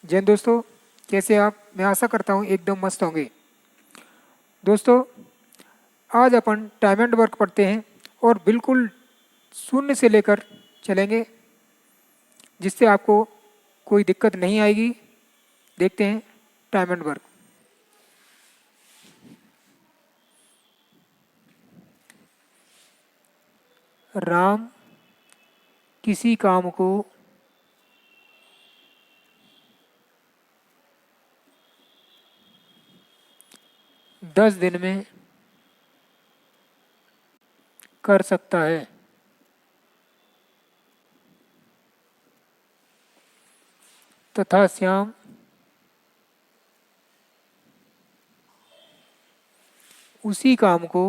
जैन दोस्तों, कैसे आप? मैं आशा करता हूँ एकदम मस्त होंगे। दोस्तों, आज अपन टाइम एंड वर्क पढ़ते हैं और बिल्कुल शून्य से लेकर चलेंगे, जिससे आपको कोई दिक्कत नहीं आएगी। देखते हैं टाइम एंड वर्क। राम किसी काम को 10 दिन में कर सकता है, तथा श्याम उसी काम को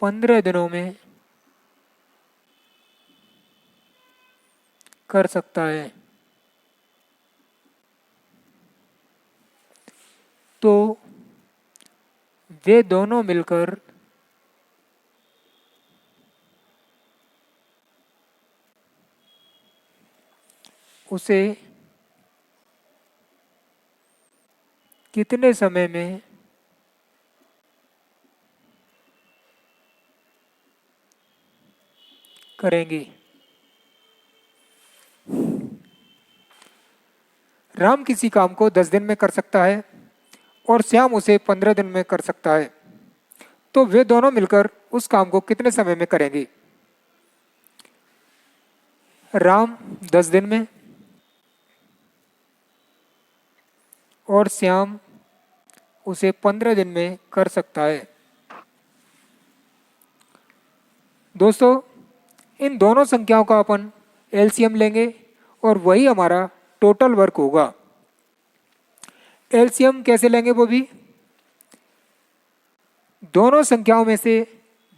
15 दिनों में कर सकता है। तो वे दोनों मिलकर उसे कितने समय में करेंगे? राम किसी काम को 10 दिन में कर सकता है और श्याम उसे 15 दिन में कर सकता है। तो वे दोनों मिलकर उस काम को कितने समय में करेंगे? राम 10 दिन में और श्याम उसे 15 दिन में कर सकता है। दोस्तों, इन दोनों संख्याओं का अपन एलसीएम लेंगे और वही हमारा टोटल वर्क होगा। एलसीएम कैसे लेंगे वो भी? दोनों संख्याओं में से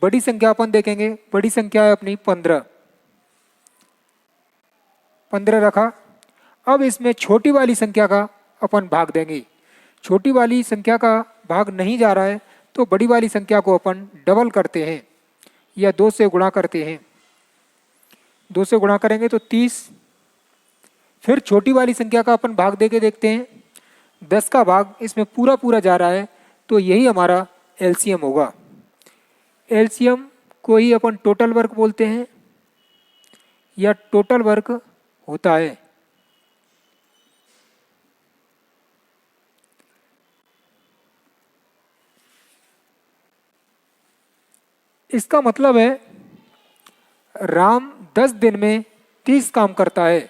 बड़ी संख्या अपन देखेंगे। बड़ी संख्या है अपनी 15। 15 रखा। अब इसमें छोटी वाली संख्या का अपन भाग देंगे। छोटी वाली संख्या का भाग नहीं जा रहा है तो बड़ी वाली संख्या को अपन डबल करते हैं या 2 से गुणा करते हैं। 2 से गुणा करेंगे तो 30। फिर छोटी वाली संख्या का अपन भाग देके देखते हैं। 10 का भाग इसमें पूरा पूरा जा रहा है तो यही हमारा एलसीएम होगा। एलसीएम को ही अपन टोटल वर्क बोलते हैं या टोटल वर्क होता है। इसका मतलब है राम 10 दिन में 30 काम करता है।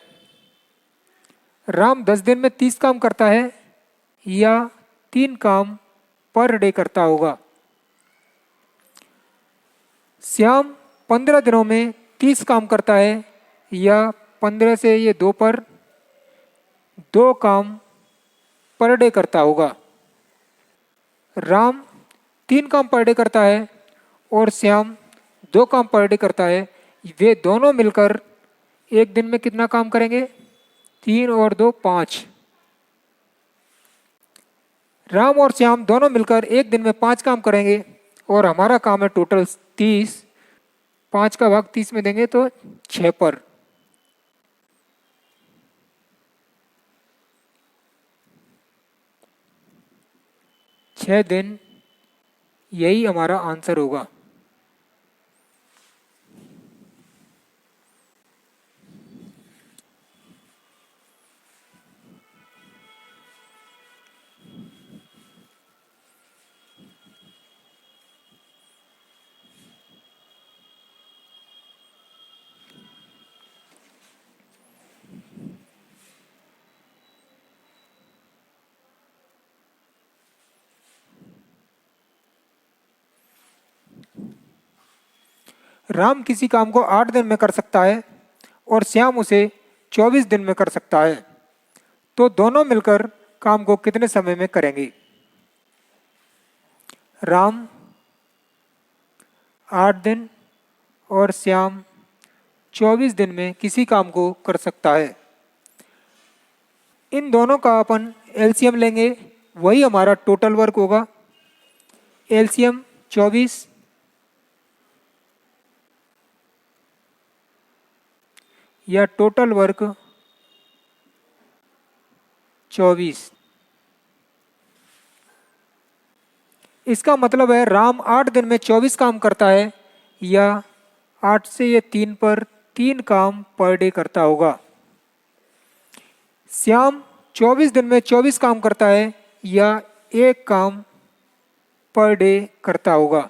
राम 10 दिन में 30 काम करता है या 3 काम पर डे करता होगा। श्याम 15 दिनों में 30 काम करता है या 15 से ये 2 पर 2 काम पर डे करता होगा। राम 3 काम पर डे करता है और श्याम 2 काम पर डे करता है। वे दोनों मिलकर एक दिन में कितना काम करेंगे? 3 और 2 5। राम और श्याम दोनों मिलकर एक दिन में 5 काम करेंगे और हमारा काम है टोटल 30। 5 का भाग 30 में देंगे तो 6 पर। छह दिन, यही हमारा आंसर होगा। राम किसी काम को 8 दिन में कर सकता है और श्याम उसे 24 दिन में कर सकता है। तो दोनों मिलकर काम को कितने समय में करेंगे? राम 8 दिन और श्याम 24 दिन में किसी काम को कर सकता है। इन दोनों का अपन एलसीएम लेंगे, वही हमारा टोटल वर्क होगा। एलसीएम 24 या टोटल वर्क 24। इसका मतलब है राम 8 दिन में 24 काम करता है, या 8 से ये 3 पर 3 काम पर डे करता होगा। श्याम 24 दिन में 24 काम करता है, या 1 काम पर डे करता होगा।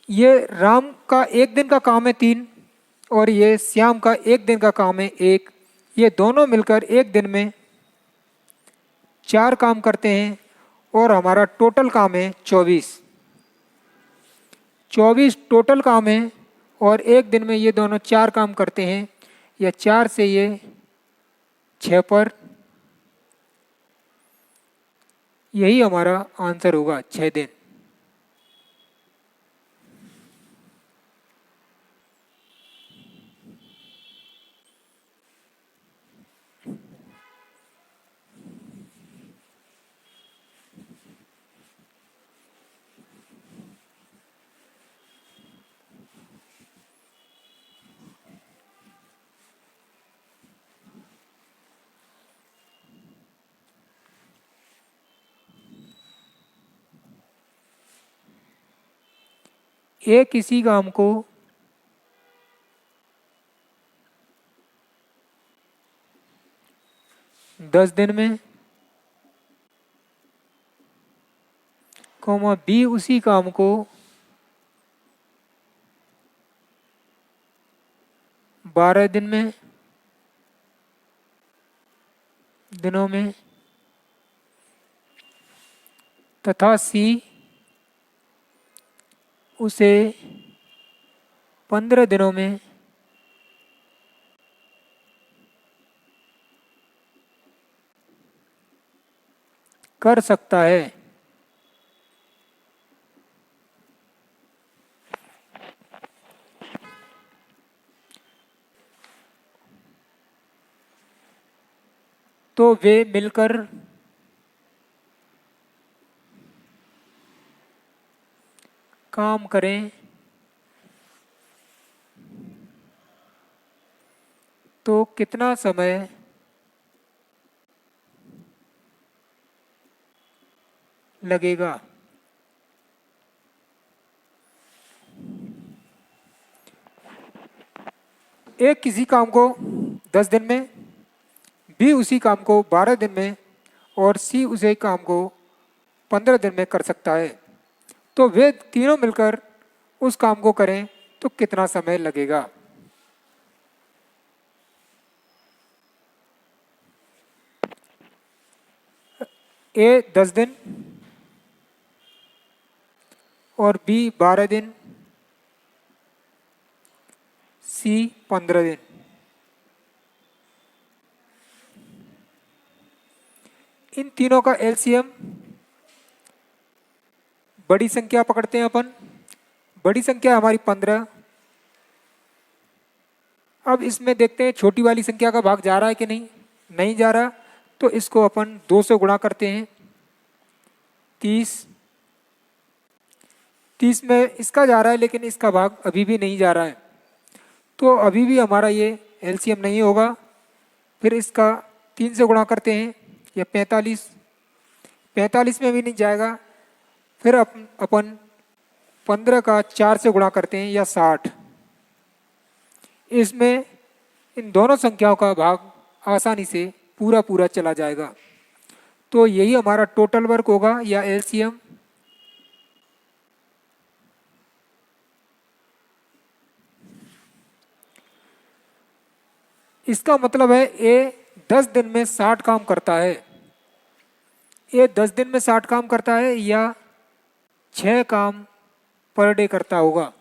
ये राम का 1 दिन का काम है 3, और ये श्याम का 1 दिन का काम है 1। ये दोनों मिलकर 1 दिन में 4 काम करते हैं, और हमारा टोटल काम है 24। 24 टोटल काम है, और 1 दिन में ये दोनों 4 काम करते हैं, या 4 से ये 6 पर। यही हमारा आंसर होगा, 6 दिन। एक इसी काम को 10 दिन में, कोमा बी उसी काम को 12 दिन में दिनों में, तथा सी उसे 15 दिनों में कर सकता है। तो वे मिलकर काम करें तो कितना समय लगेगा। एक किसी काम को 10 दिन में, बी उसी काम को 12 दिन में, और सी उसी काम को 15 दिन में कर सकता है। तो वे तीनों मिलकर उस काम को करें तो कितना समय लगेगा। ए 10 दिन और बी 12 दिन, सी 15 दिन। इन तीनों का एलसीएम, बड़ी संख्या पकड़ते हैं अपन। बड़ी संख्या हमारी 15। अब इसमें देखते हैं छोटी वाली संख्या का भाग जा रहा है कि नहीं। नहीं जा रहा, तो इसको अपन 2 से गुणा करते हैं। 30 30 में इसका जा रहा है, लेकिन इसका भाग अभी भी नहीं जा रहा है, तो अभी भी हमारा ये एलसीएम नहीं होगा। फिर इसका 3 से गुणा करते हैं, या 45। 45 में भी नहीं जाएगा। फिर अपन 15 का 4 से गुणा करते हैं, या 60। इसमें इन दोनों संख्याओं का भाग आसानी से पूरा पूरा चला जाएगा। तो यही हमारा टोटल वर्क होगा, या एलसीएम। इसका मतलब है ए 10 दिन में 60 काम करता है। ए 10 दिन में 60 काम करता है, या 6 काम पर डे करता होगा।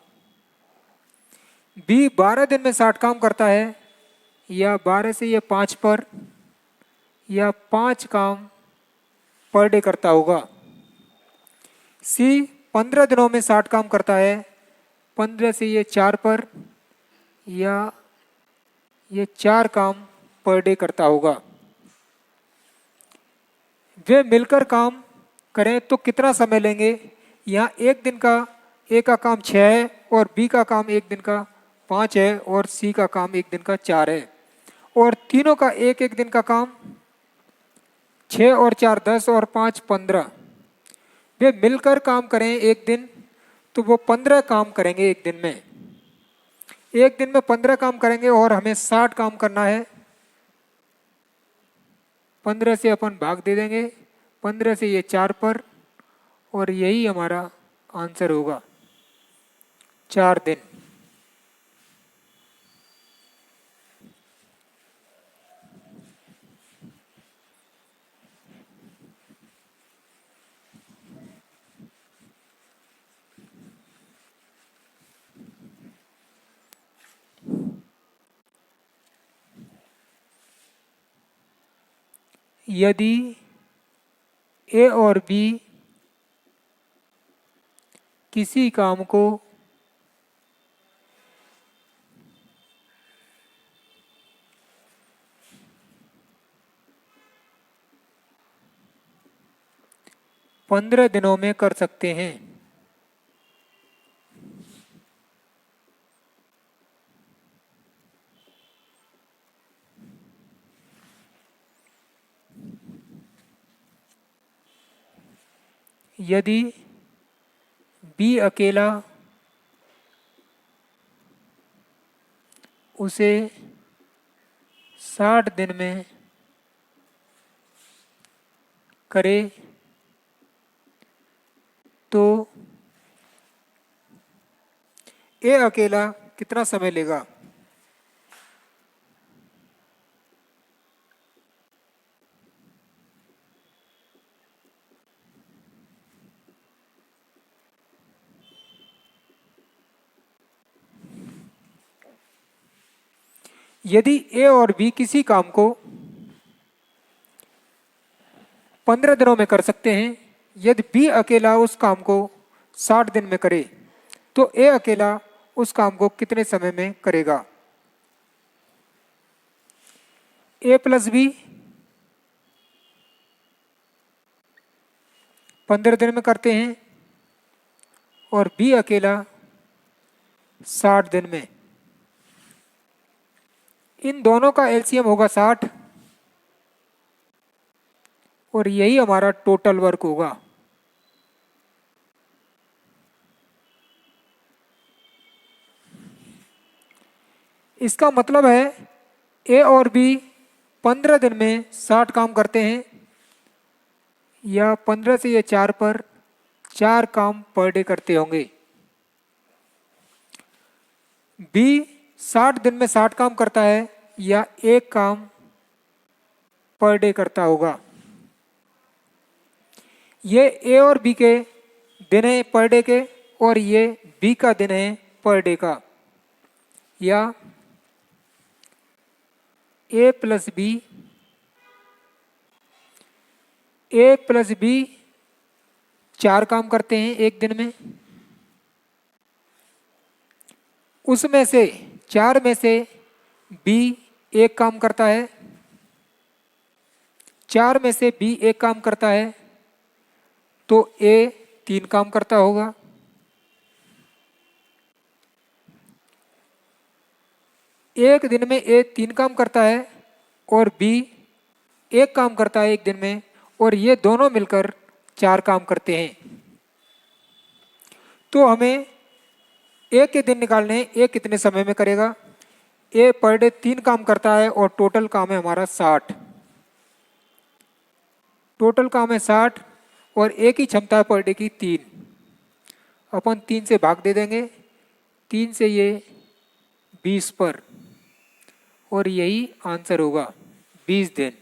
बी 12 दिन में 60 काम करता है, या 12 से ये 5 पर, या 5 काम पर डे करता होगा। सी 15 दिनों में 60 काम करता है, 15 से ये 4 पर, या ये 4 काम पर डे करता होगा। वे मिलकर काम करें तो कितना समय लेंगे। यहाँ 1 दिन का ए का काम 6 है, और बी का काम 1 दिन का 5 है और सी का काम एक दिन का 4 है, और तीनों का एक एक दिन का काम 6 और 4 10 और 5 15, वे मिलकर काम करें एक दिन तो वो 15 काम करेंगे एक दिन में। एक दिन में 15 काम करेंगे और हमें 60 काम करना है। 15 से अपन भाग दे देंगे, 15 से ये 4 पर, और यही हमारा आंसर होगा 4 दिन। यदि ए और बी किसी काम को पंद्रह दिनों में कर सकते हैं, यदि बी अकेला उसे 60 दिन में करे तो ए अकेला कितना समय लेगा? यदि ए और बी किसी काम को 15 दिनों में कर सकते हैं, यदि बी अकेला उस काम को 60 दिन में करे तो ए अकेला उस काम को कितने समय में करेगा? ए प्लस बी 15 दिन में करते हैं और बी अकेला 60 दिन में। इन दोनों का एलसीएम होगा 60 और यही हमारा टोटल वर्क होगा। इसका मतलब है ए और बी 15 दिन में 60 काम करते हैं, या 15 से ये 4 पर 4 काम पर डे करते होंगे। बी 60 दिन में 60 काम करता है या एक काम पर डे करता होगा। ये ए और बी के दिन है पर डे के, और ये बी का दिन है पर डे का, या ए प्लस बी 4 काम करते हैं एक दिन में, उसमें से 4 में से बी एक काम करता है, 4 में से बी एक काम करता है तो ए 3 काम करता होगा। एक दिन में ए 3 काम करता है और बी एक काम करता है एक दिन में, और ये दोनों मिलकर 4 काम करते हैं। तो हमें ए के दिन निकालने हैं, ए कितने समय में करेगा। ए पर डे 3 काम करता है और टोटल काम है हमारा 60। टोटल काम है 60 और ए की क्षमता है पर डे की 3। अपन 3 से भाग दे देंगे, 3 से ये 20 पर, और यही आंसर होगा 20 दिन।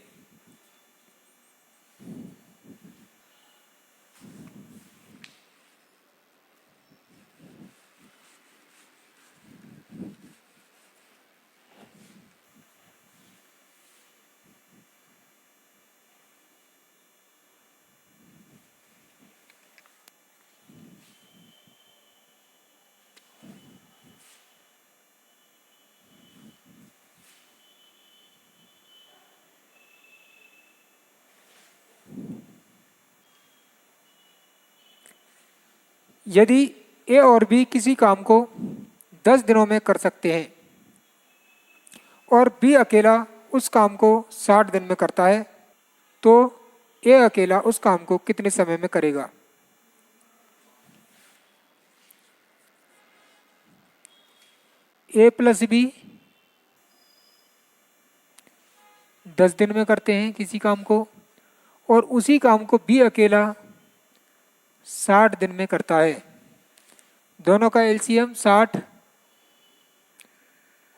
यदि ए और बी किसी काम को 10 दिनों में कर सकते हैं और बी अकेला उस काम को 60 दिन में करता है, तो ए अकेला उस काम को कितने समय में करेगा? ए प्लस बी 10 दिन में करते हैं किसी काम को और उसी काम को बी अकेला 60 दिन में करता है। दोनों का एलसीएम 60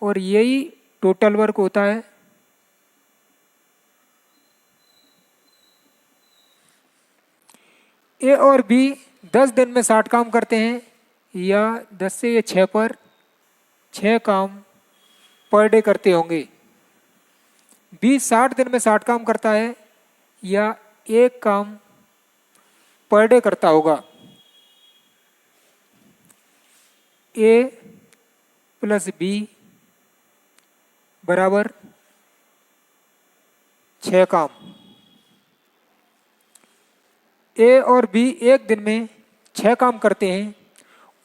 और यही टोटल वर्क होता है। ए और बी 10 दिन में 60 काम करते हैं या 10 से ये 6 पर 6 काम पर डे करते होंगे। बी 60 दिन में 60 काम करता है या एक काम पर डे करता होगा। ए प्लस बी बराबर 6 काम। ए और बी एक दिन में 6 काम करते हैं,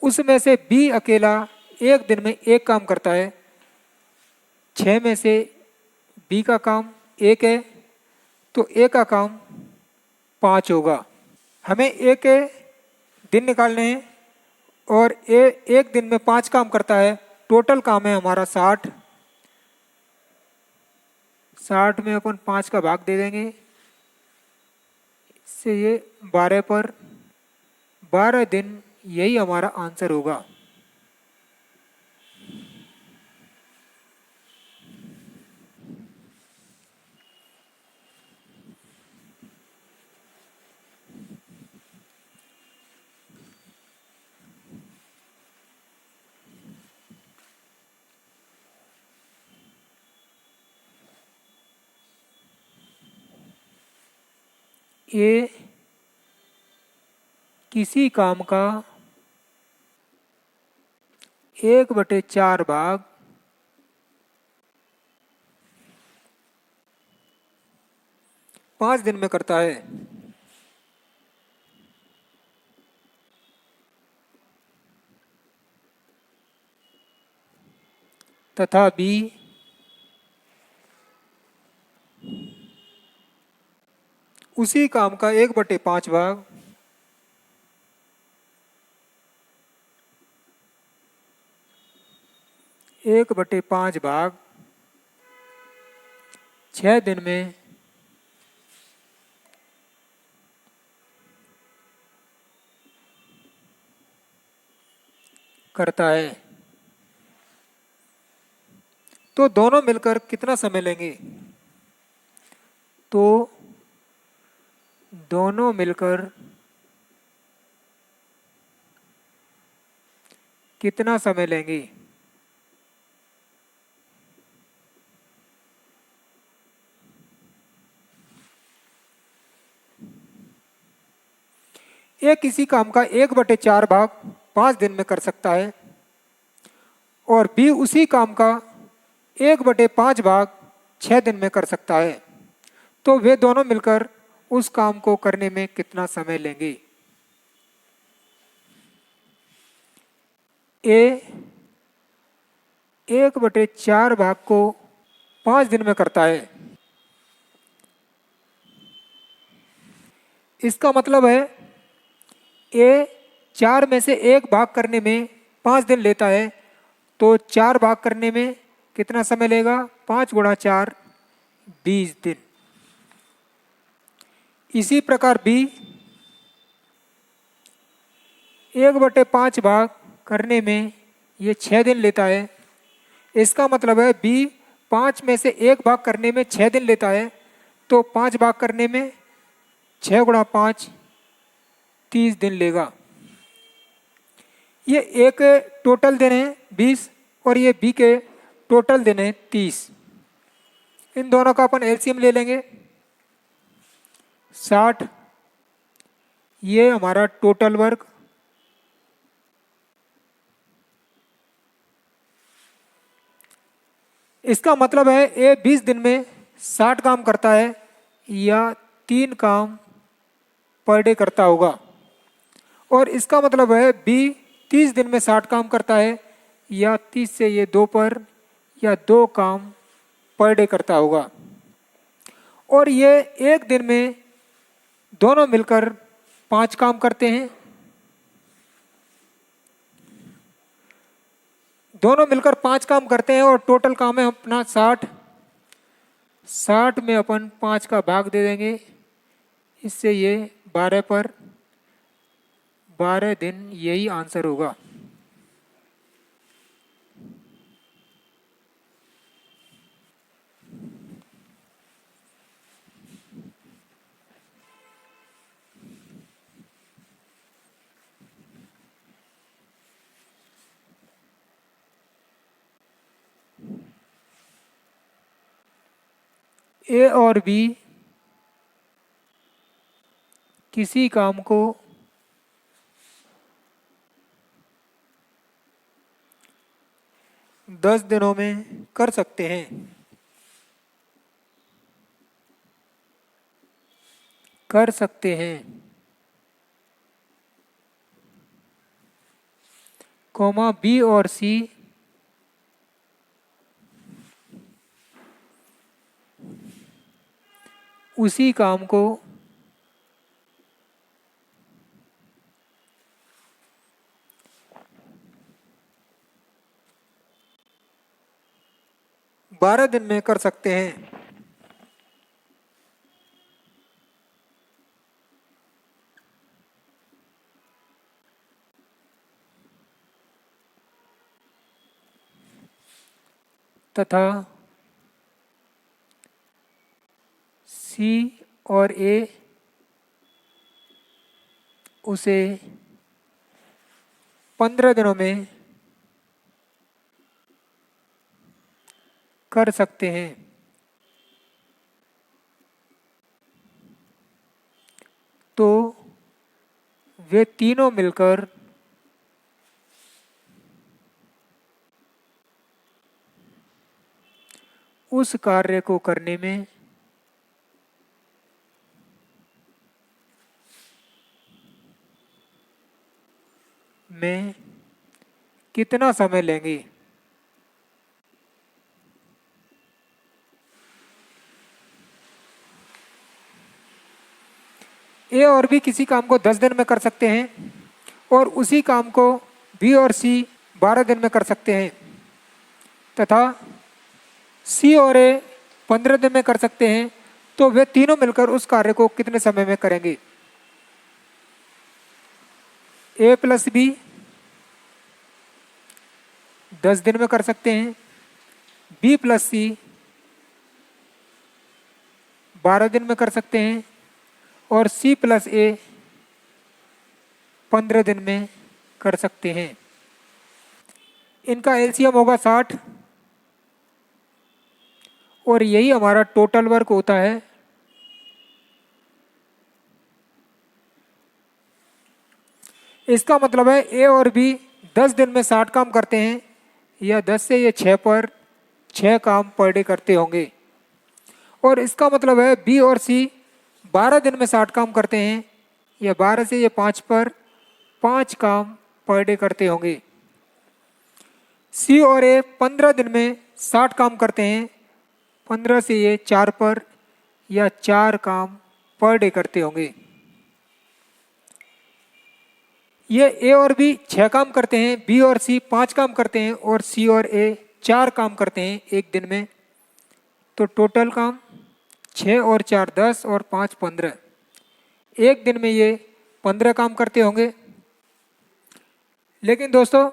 उसमें से बी अकेला एक दिन में एक काम करता है। 6 में से बी का काम 1 है तो ए का काम 5 होगा। हमें ए के दिन निकालने हैं और ए एक दिन में 5 काम करता है। टोटल काम है हमारा 60। 60 में अपन 5 का भाग दे देंगे, इससे ये 12 पर 12 दिन, यही हमारा आंसर होगा। ए किसी काम का 1/4 भाग 5 दिन में करता है, तथा बी उसी काम का 1/5 भाग 1/5 भाग 6 दिन में करता है। तो दोनों मिलकर कितना समय लेंगे? तो दोनों मिलकर कितना समय लेंगे? ए किसी काम का 1/4 भाग 5 दिन में कर सकता है और बी उसी काम का 1/5 भाग 6 दिन में कर सकता है। तो वे दोनों मिलकर उस काम को करने में कितना समय लेंगे? ए 1/4 भाग को 5 दिन में करता है, इसका मतलब है ए 4 में से 1 भाग करने में 5 दिन लेता है, तो 4 भाग करने में कितना समय लेगा? 5 × 4 20 दिन। इसी प्रकार बी 1/5 भाग करने में ये 6 दिन लेता है, इसका मतलब है बी 5 में से 1 भाग करने में 6 दिन लेता है, तो 5 भाग करने में 6 × 5 30 दिन लेगा। ये ए के टोटल दिन है 20 और ये बी के टोटल दिन है 30। इन दोनों का अपन एलसीएम ले लेंगे। 60 ये हमारा टोटल वर्क, इसका मतलब है ए 20 दिन में 60 काम करता है या 3 काम पर डे करता होगा, और इसका मतलब है बी 30 दिन में 60 काम करता है या 30 से ये 2 पर या 2 काम पर डे करता होगा। और ये एक दिन में दोनों मिलकर 5 काम करते हैं। दोनों मिलकर 5 काम करते हैं और टोटल काम है अपना 60। 60 में अपन 5 का भाग दे देंगे, इससे ये 12 पर 12 दिन, यही आंसर होगा। ए और बी किसी काम को 10 दिनों में कर सकते हैं। कर सकते हैं, कॉमा बी और सी उसी काम को 12 दिन में कर सकते हैं। तथा सी और ए उसे 15 दिनों में कर सकते हैं। तो वे तीनों मिलकर उस कार्य को करने में कितना समय लेंगे। ए और बी किसी काम को 10 दिन में कर सकते हैं और उसी काम को बी और सी 12 दिन में कर सकते हैं, तथा सी और ए 15 दिन में कर सकते हैं। तो वे तीनों मिलकर उस कार्य को कितने समय में करेंगे। ए प्लस बी 10 दिन में कर सकते हैं, बी प्लस सी 12 दिन में कर सकते हैं और सी प्लस ए 15 दिन में कर सकते हैं। इनका एलसीएम होगा 60 और यही हमारा टोटल वर्क होता है। इसका मतलब है ए और बी 10 दिन में 60 काम करते हैं, या 10 से ये 6 पर 6 काम पर डे करते होंगे। और इसका मतलब है बी और सी 12 दिन में 60 काम करते हैं, या 12 से ये 5 पर 5 काम पर डे करते होंगे। सी और ए 15 दिन में 60 काम करते हैं, 15 से ये 4 पर या 4 काम पर डे करते होंगे। ये ए और बी 6 काम करते हैं, बी और सी 5 काम करते हैं और सी और ए 4 काम करते हैं एक दिन में। तो टोटल काम 6 और 4 10 और 5 15, एक दिन में ये 15 काम करते होंगे। लेकिन दोस्तों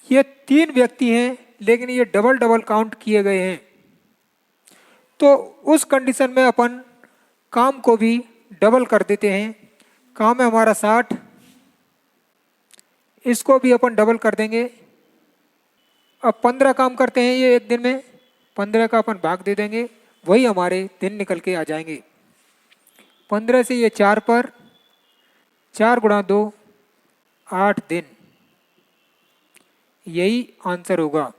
ये 3 व्यक्ति हैं, लेकिन ये डबल डबल काउंट किए गए हैं। तो उस कंडीशन में अपन काम को भी डबल कर देते हैं। काम है हमारा 60, इसको भी अपन डबल कर देंगे। अब 15 काम करते हैं ये एक दिन में, 15 का अपन भाग दे देंगे, वही हमारे दिन निकल के आ जाएंगे। 15 से ये 4 पर 4 गुणा 2 8 दिन, यही आंसर होगा।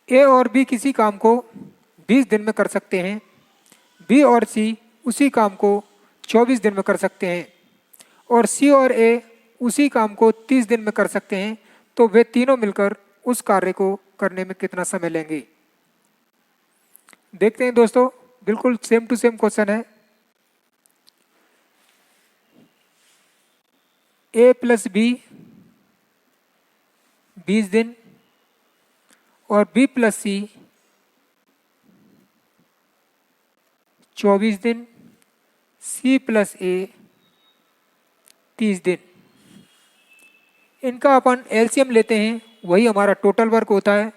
ए और बी किसी काम को 20 दिन में कर सकते हैं, बी और सी उसी काम को 24 दिन में कर सकते हैं और सी और ए उसी काम को 30 दिन में कर सकते हैं, तो वे तीनों मिलकर उस कार्य को करने में कितना समय लेंगे। देखते हैं दोस्तों, बिल्कुल सेम टू सेम क्वेश्चन है। ए प्लस बी 20 दिन और बी प्लस सी 24 दिन, सी प्लस ए 30 दिन। इनका अपन एलसीएम लेते हैं, वही हमारा टोटल वर्क होता है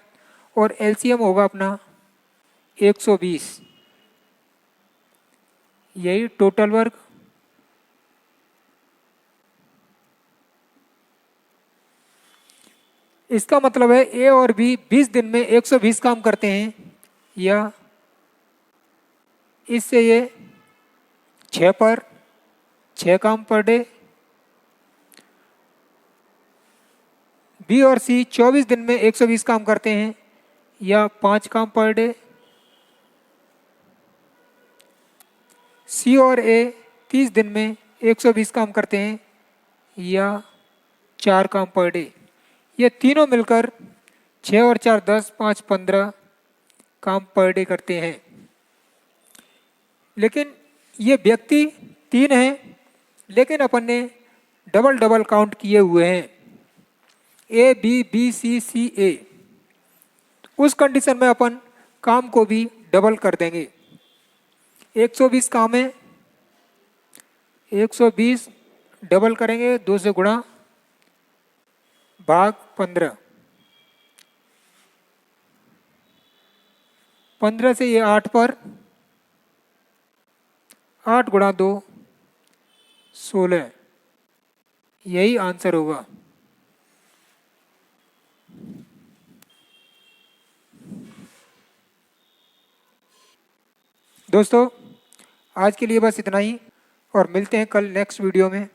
और एलसीएम होगा अपना 120। यही टोटल वर्क। इसका मतलब है ए और बी 20 दिन में 120 काम करते हैं, या इससे ये 6 पर 6 काम पर डे। बी और सी 24 दिन में 120 काम करते हैं, या 5 काम पर डे। सी और ए 30 दिन में 120 काम करते हैं, या 4 काम पर डे। ये तीनों मिलकर 6 और 4 10, 5 15 काम पर डे करते हैं। लेकिन ये व्यक्ति 3 हैं, लेकिन अपन ने डबल डबल काउंट किए हुए हैं, ए बी बी सी सी ए। उस कंडीशन में अपन काम को भी डबल कर देंगे। 120 काम है, 120 डबल करेंगे, 2 से गुणा भाग 15। 15 से ये 8 पर, 8 गुणा 2 16। यही आंसर होगा। दोस्तों आज के लिए बस इतना ही और मिलते हैं कल नेक्स्ट वीडियो में।